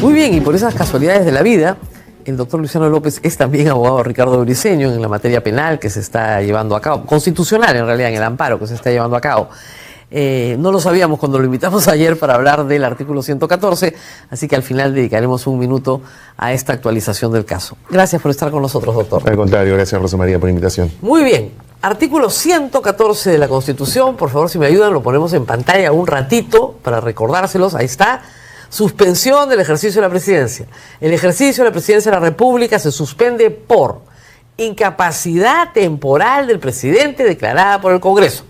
Muy bien, y por esas casualidades de la vida, el doctor Luciano López es también abogado de Ricardo Briceño en la materia penal que se está llevando a cabo, constitucional en realidad, en el amparo que se está llevando a cabo. No lo sabíamos cuando lo invitamos ayer para hablar del artículo 114, así que al final dedicaremos un minuto a esta actualización del caso. Gracias por estar con nosotros, doctor. Al contrario, gracias Rosa María por la invitación. Muy bien, artículo 114 de la Constitución, por favor si me ayudan lo ponemos en pantalla un ratito para recordárselos, ahí está. Suspensión del ejercicio de la presidencia. El ejercicio de la presidencia de la República se suspende por incapacidad temporal del presidente declarada por el Congreso.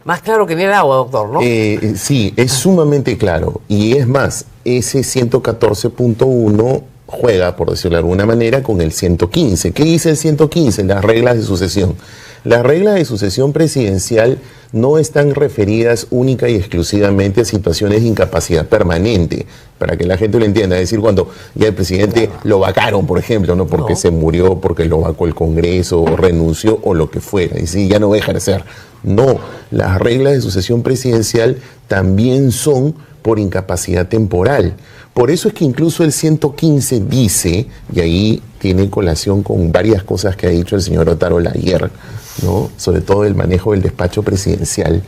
Más claro que ni el agua, doctor, ¿no? Sí, es sumamente claro. Y es más, ese 114.1 juega, por decirlo de alguna manera, con el 115. ¿Qué dice el 115? Las reglas de sucesión. Las reglas de sucesión presidencial no están referidas única y exclusivamente a situaciones de incapacidad permanente, para que la gente lo entienda. Es decir, cuando ya el presidente lo vacaron, por ejemplo, no porque se murió, porque lo vacó el Congreso, o renunció, o lo que fuera, y si ya no va a ejercer. No, las reglas de sucesión presidencial también son por incapacidad temporal. Por eso es que incluso el 115 dice, y ahí tiene colación con varias cosas que ha dicho el señor Otárola ayer, ¿no? Sobre todo el manejo del despacho presidencial,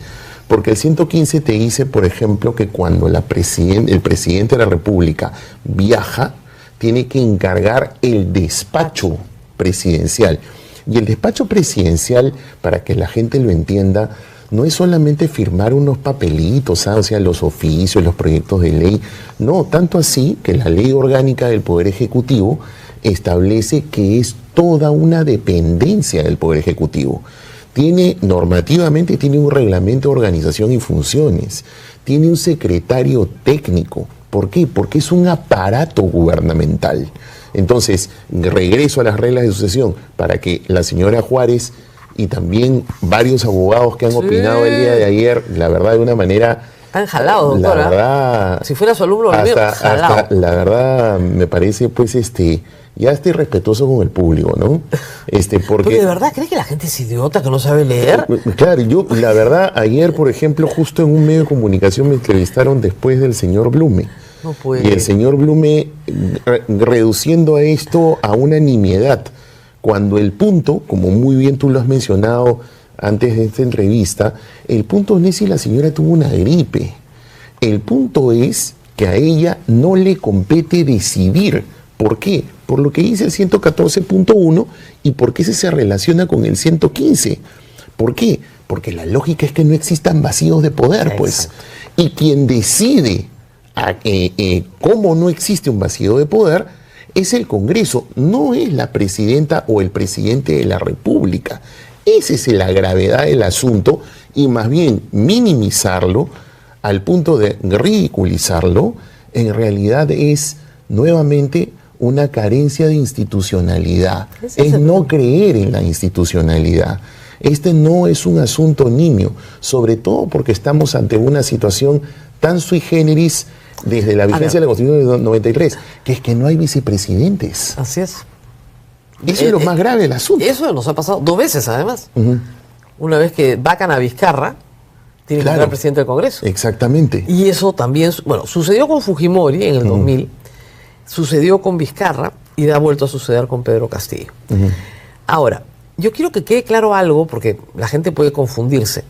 porque el 115 te dice, por ejemplo, que cuando el presidente de la República viaja, tiene que encargar el despacho presidencial. Y el despacho presidencial, para que la gente lo entienda, no es solamente firmar unos papelitos, o sea, los oficios, los proyectos de ley. No, tanto así que la ley orgánica del Poder Ejecutivo establece que es toda una dependencia del Poder Ejecutivo. Normativamente tiene un reglamento de organización y funciones, tiene un secretario técnico. ¿Por qué? Porque es un aparato gubernamental. Entonces, regreso a las reglas de sucesión para que la señora Juárez y también varios abogados que han opinado el día de ayer, la verdad de una manera... Están jalados, doctora. La verdad... Si fuera su alumno, hasta la verdad me parece, pues, ya estoy respetuoso con el público, ¿no? Porque ¿de verdad crees que la gente es idiota, que no sabe leer? Claro, yo, la verdad, ayer, por ejemplo, justo en un medio de comunicación me entrevistaron después del señor Blume. No puede. Y el señor Blume, reduciendo a esto a una nimiedad, cuando el punto, como muy bien tú lo has mencionado antes de esta entrevista, el punto no es si la señora tuvo una gripe. El punto es que a ella no le compete decidir. ¿Por qué? Por lo que dice el 114.1 y porque ese se relaciona con el 115. ¿Por qué? Porque la lógica es que no existan vacíos de poder, pues. Exacto. Y quien decide cómo no existe un vacío de poder es el Congreso, no es la presidenta o el presidente de la República. Esa es la gravedad del asunto y más bien minimizarlo al punto de ridiculizarlo, en realidad es nuevamente una carencia de institucionalidad, es no creer en la institucionalidad. Este no es un asunto nimio, sobre todo porque estamos ante una situación tan sui generis desde la vigencia de la Constitución del 93, que es que no hay vicepresidentes. Así es. Eso es lo más grave del asunto. Eso nos ha pasado 2 veces, además. Una vez que vacan a Vizcarra, tiene que entrar presidente del Congreso. Exactamente. Y eso también, bueno, sucedió con Fujimori en el 2000, sucedió con Vizcarra y ha vuelto a suceder con Pedro Castillo. Ahora, yo quiero que quede claro algo, porque la gente puede confundirse.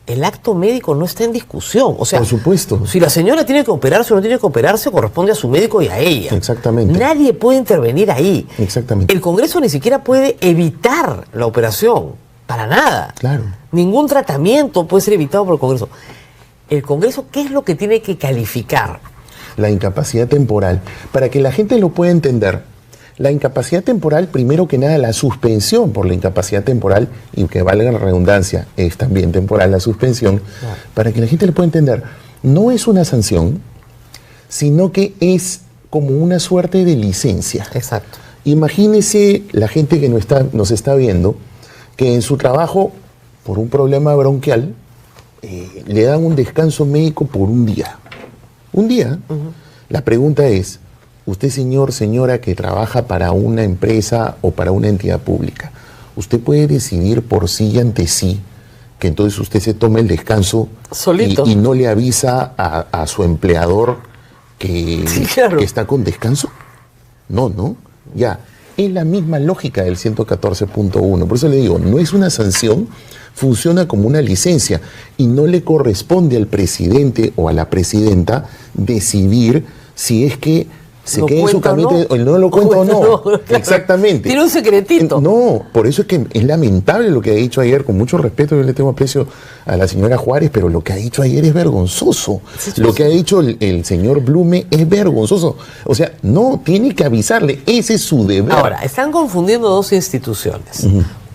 El acto médico no está en discusión. O sea, por supuesto. Si la señora tiene que operarse o no tiene que operarse, corresponde a su médico y a ella. Exactamente. Nadie puede intervenir ahí. Exactamente. El Congreso ni siquiera puede evitar la operación. Para nada. Claro. Ningún tratamiento puede ser evitado por el Congreso. El Congreso, ¿qué es lo que tiene que calificar? La incapacidad temporal. Para que la gente lo pueda entender. La incapacidad temporal, primero que nada, la suspensión por la incapacidad temporal, y que valga la redundancia, es también temporal la suspensión, para que la gente lo pueda entender, no es una sanción, sino que es como una suerte de licencia. Exacto. Imagínese la gente que nos está viendo, que en su trabajo, por un problema bronquial, le dan un descanso médico por un día. Un día. La pregunta es, usted, señor, señora, que trabaja para una empresa o para una entidad pública, usted puede decidir por sí y ante sí que entonces usted se tome el descanso solito y no le avisa a su empleador Sí, claro. que está con descanso? No, ¿no? Ya, es la misma lógica del 114.1. Por eso le digo, no es una sanción, funciona como una licencia y no le corresponde al presidente o a la presidenta decidir si es que se queda en su camita o no lo cuenta o no. Claro. Exactamente. Tiene un secretito. No, por eso es que es lamentable lo que ha dicho ayer, con mucho respeto, yo le tengo aprecio a la señora Juárez, pero lo que ha dicho ayer es vergonzoso. Sí, lo que ha dicho el señor Blume es vergonzoso. O sea, no, tiene que avisarle, ese es su deber. Ahora, están confundiendo dos instituciones.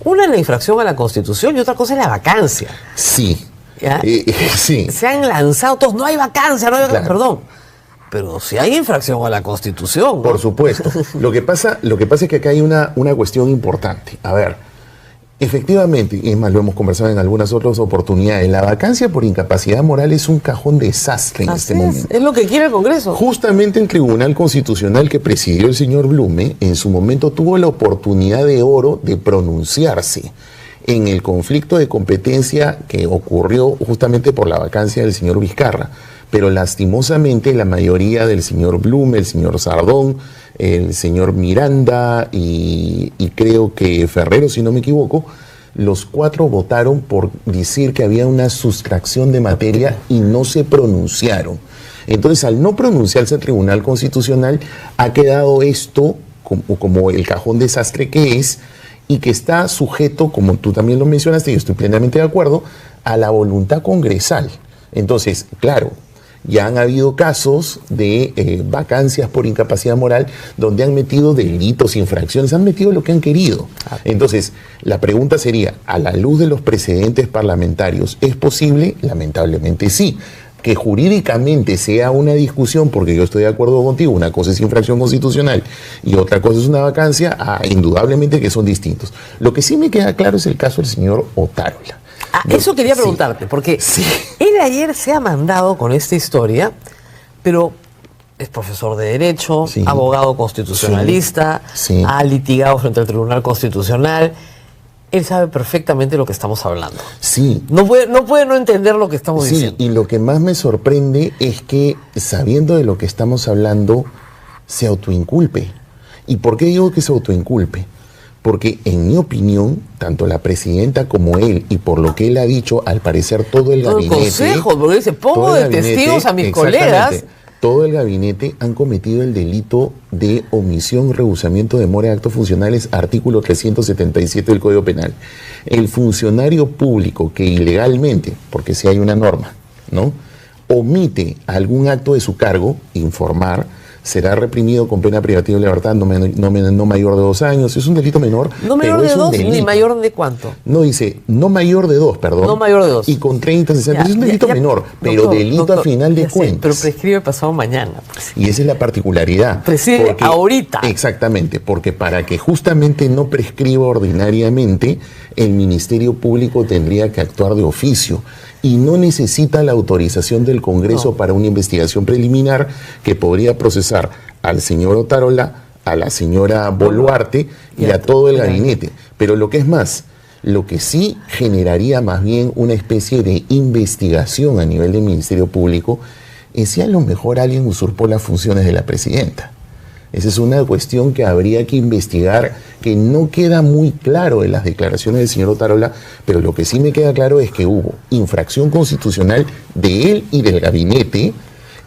Una es la infracción a la Constitución y otra cosa es la vacancia. Sí. ¿Ya? Sí. Se han lanzado todos, no hay vacancia, no hay vacancia, Claro. perdón. Pero si hay infracción a la Constitución, ¿no? Por supuesto. Lo que pasa es que acá hay una cuestión importante. A ver, efectivamente, y es más, lo hemos conversado en algunas otras oportunidades, la vacancia por incapacidad moral es un cajón desastre en este momento. Es lo que quiere el Congreso. Justamente el Tribunal Constitucional que presidió el señor Blume, en su momento tuvo la oportunidad de oro de pronunciarse en el conflicto de competencia que ocurrió justamente por la vacancia del señor Vizcarra. Pero lastimosamente la mayoría del señor Blume, el señor Sardón, el señor Miranda y creo que Ferrero, si no me equivoco, los cuatro votaron por decir que había una sustracción de materia y no se pronunciaron. Entonces, al no pronunciarse el Tribunal Constitucional, ha quedado esto como el cajón desastre que es y que está sujeto, como tú también lo mencionaste, y estoy plenamente de acuerdo, a la voluntad congresal. Entonces, claro, ya han habido casos de vacancias por incapacidad moral donde han metido delitos, infracciones, han metido lo que han querido. Entonces, la pregunta sería, a la luz de los precedentes parlamentarios, ¿es posible? Lamentablemente sí. Que jurídicamente sea una discusión, porque yo estoy de acuerdo contigo, una cosa es infracción constitucional y otra cosa es una vacancia, indudablemente que son distintos. Lo que sí me queda claro es el caso del señor Otárola. Eso quería preguntarte, porque él ayer se ha mandado con esta historia, pero es profesor de Derecho, abogado constitucionalista, ha litigado frente al Tribunal Constitucional. Él sabe perfectamente lo que estamos hablando. Sí. No puede no entender lo que estamos diciendo. Y lo que más me sorprende es que, sabiendo de lo que estamos hablando, se autoinculpe. ¿Y por qué digo que se autoinculpe? Porque, en mi opinión, tanto la presidenta como él, y por lo que él ha dicho, al parecer todo el gabinete... el consejo, porque dice, pongo de testigos a mis colegas... Todo el gabinete han cometido el delito de omisión, rehusamiento, demora de actos funcionales, artículo 377 del Código Penal. El funcionario público que ilegalmente, porque si hay una norma, ¿no?, omite algún acto de su cargo, informar, será reprimido con pena privativa de libertad no mayor de 2 años. Es un delito menor. No mayor de 2 ni mayor de cuánto. No, dice no mayor de 2, perdón. No mayor de 2. Y con 30, 60. Es un delito menor, pero delito a final de cuentas. Pero prescribe pasado mañana. Pues. Y esa es la particularidad. Prescribe ahorita. Exactamente, porque para que justamente no prescriba ordinariamente, el Ministerio Público tendría que actuar de oficio y no necesita la autorización del Congreso para una investigación preliminar que podría procesar al señor Otárola, a la señora Boluarte y a todo el gabinete. Pero lo que es más, lo que sí generaría más bien una especie de investigación a nivel del Ministerio Público es si a lo mejor alguien usurpó las funciones de la presidenta. Esa es una cuestión que habría que investigar, que no queda muy claro en las declaraciones del señor Otárola, pero lo que sí me queda claro es que hubo infracción constitucional de él y del gabinete,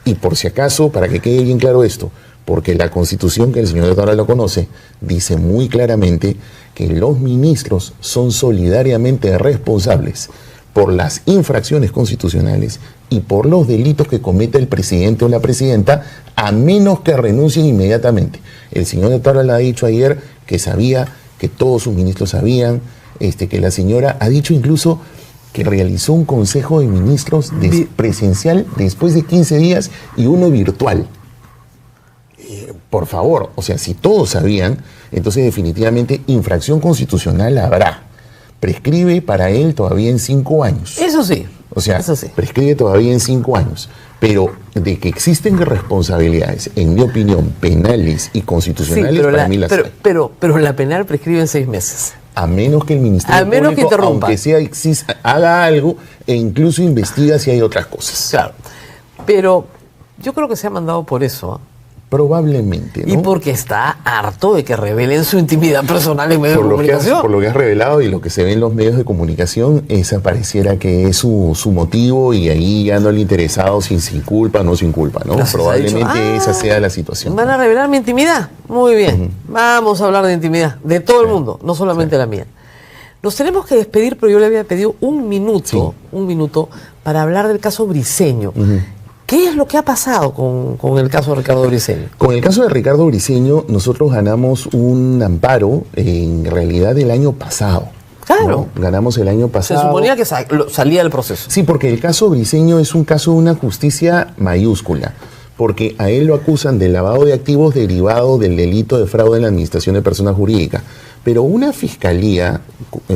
y por si acaso, para que quede bien claro esto, porque la Constitución que el señor Otárola conoce dice muy claramente que los ministros son solidariamente responsables por las infracciones constitucionales y por los delitos que cometa el presidente o la presidenta, a menos que renuncien inmediatamente. El señor Otárola ha dicho ayer que sabía, que todos sus ministros sabían, que la señora ha dicho incluso que realizó un consejo de ministros presencial después de 15 días y uno virtual. Por favor, o sea, si todos sabían, entonces definitivamente infracción constitucional habrá. Prescribe para él todavía en 5 años. Eso sí. O sea, prescribe todavía en 5 años. Pero de que existen responsabilidades, en mi opinión, penales y constitucionales, para mí las hay. Pero la penal prescribe en 6 meses. A menos que el Ministerio Público, aunque sea, haga algo e incluso investiga si hay otras cosas. Claro. Pero Yo creo que se ha mandado por eso. Probablemente, ¿no? Y porque está harto de que revelen su intimidad personal en medios de comunicación. Por lo que has revelado y lo que se ve en los medios de comunicación, esa pareciera que es su motivo, y ahí ya no le ha interesado si sin culpa o no sin culpa, ¿no? Entonces, probablemente esa sea la situación. ¿Van a revelar mi intimidad? Muy bien. Vamos a hablar de intimidad, de todo el mundo, no solamente la mía. Nos tenemos que despedir, pero yo le había pedido un minuto para hablar del caso Briceño. ¿Qué es lo que ha pasado con el caso de Ricardo Briceño? Con el caso de Ricardo Briceño, nosotros ganamos un amparo en realidad el año pasado. Claro. ¿No? Ganamos el año pasado. Se suponía que salía del proceso. Sí, porque el caso Briceño es un caso de una justicia mayúscula, porque a él lo acusan de lavado de activos derivado del delito de fraude en la administración de personas jurídicas. Pero una fiscalía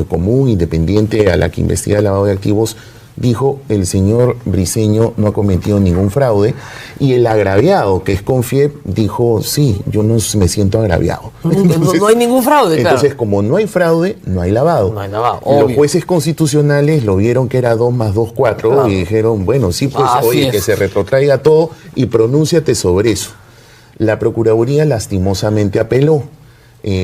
común, independiente a la que investiga el lavado de activos, dijo: el señor Briceño no ha cometido ningún fraude, y el agraviado, que es Confiep, dijo: sí, yo no me siento agraviado. Entonces, no hay ningún fraude, claro. Entonces, como no hay fraude, no hay lavado. No hay lavado, Los obvio. jueces constitucionales lo vieron que era 2 más 2, 4, Claro. y dijeron: bueno, sí, pues, Así oye, es. que se retrotraiga todo y pronúnciate sobre eso. La Procuraduría lastimosamente apeló.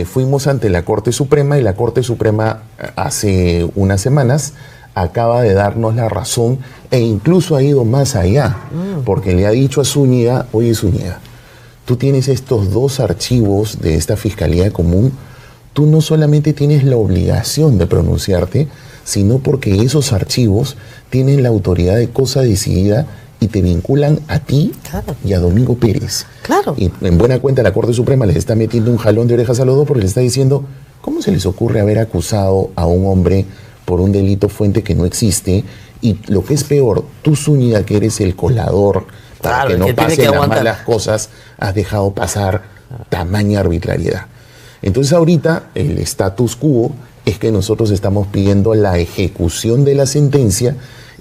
Fuimos ante la Corte Suprema, y la Corte Suprema hace unas semanas acaba de darnos la razón, e incluso ha ido más allá, porque le ha dicho a Zúñiga: oye, Zúñiga, tú tienes estos 2 archivos de esta Fiscalía Común, tú no solamente tienes la obligación de pronunciarte, sino porque esos archivos tienen la autoridad de cosa decidida y te vinculan a ti, claro, y a Domingo Pérez. Claro. Y en buena cuenta la Corte Suprema les está metiendo un jalón de orejas a los dos, porque les está diciendo: ¿cómo se les ocurre haber acusado a un hombre por un delito fuente que no existe? Y lo que es peor, tú, Zúñiga, que eres el colador para Claro, que no que tiene pasen que las aguantar. malas cosas, has dejado pasar tamaña arbitrariedad. Entonces ahorita el status quo es que nosotros estamos pidiendo la ejecución de la sentencia,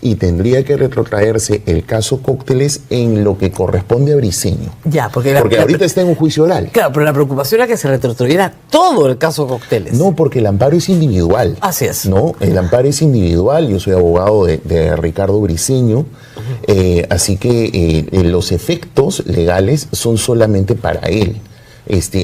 y tendría que retrotraerse el caso Cócteles en lo que corresponde a Briceño. Ya, porque ahorita está en un juicio oral. Claro, pero la preocupación era que se retrotrayera todo el caso Cócteles. No, porque el amparo es individual. Así es. No, el amparo es individual. Yo soy abogado de Ricardo Briceño, así que los efectos legales son solamente para él.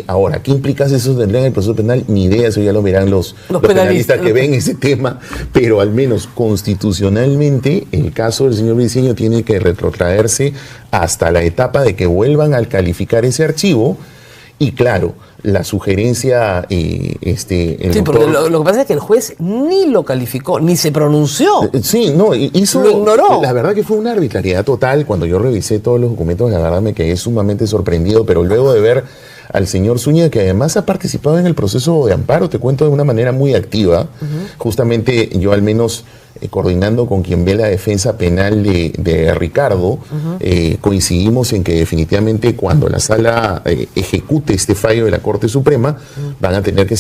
Ahora, ¿qué implicancias eso tendrá en el proceso penal? Ni idea, eso ya lo verán los penalistas que ven ese tema, pero al menos constitucionalmente el caso del señor Briceño tiene que retrotraerse hasta la etapa de que vuelvan a calificar ese archivo. Y claro, la sugerencia, sí, porque lo que pasa es que el juez ni lo calificó, ni se pronunció. Sí, no, hizo, lo ignoró. La verdad que fue una arbitrariedad total. Cuando yo revisé todos los documentos, la verdad me quedé sumamente sorprendido, pero luego de ver al señor Zúñiga, que además ha participado en el proceso de amparo, te cuento, de una manera muy activa. Justamente yo, al menos coordinando con quien ve la defensa penal de Ricardo, coincidimos en que definitivamente cuando la sala ejecute este fallo de la Corte Suprema, van a tener que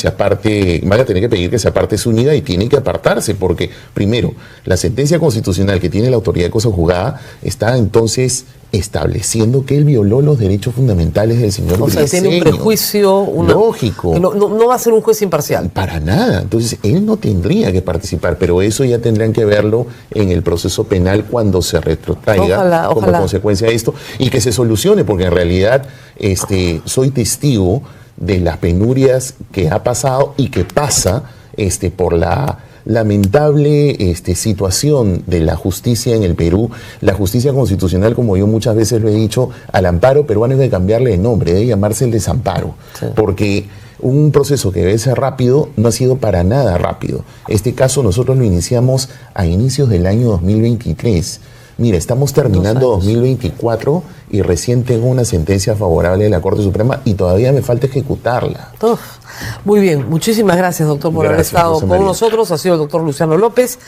pedir que se aparte Zúñiga, y tienen que apartarse, porque primero, la sentencia constitucional que tiene la autoridad de cosa juzgada está entonces estableciendo que él violó los derechos fundamentales del señor Briceño. O sea, tiene un prejuicio lógico. Que no va a ser un juez imparcial. Para nada. Entonces, él no tendría que participar, pero eso ya tendrán que verlo en el proceso penal cuando se retrotraiga como consecuencia de esto, y que se solucione, porque en realidad soy testigo de las penurias que ha pasado y que pasa por la lamentable situación de la justicia en el Perú. La justicia constitucional, como yo muchas veces lo he dicho, al amparo peruano hay que cambiarle de nombre, debe llamarse el desamparo, porque un proceso que debe ser rápido no ha sido para nada rápido. Este caso nosotros lo iniciamos a inicios del año 2023. Mira, estamos terminando 2024 y recién tengo una sentencia favorable de la Corte Suprema y todavía me falta ejecutarla. Muy bien, muchísimas gracias, doctor, por haber estado con nosotros. Ha sido el doctor Luciano López.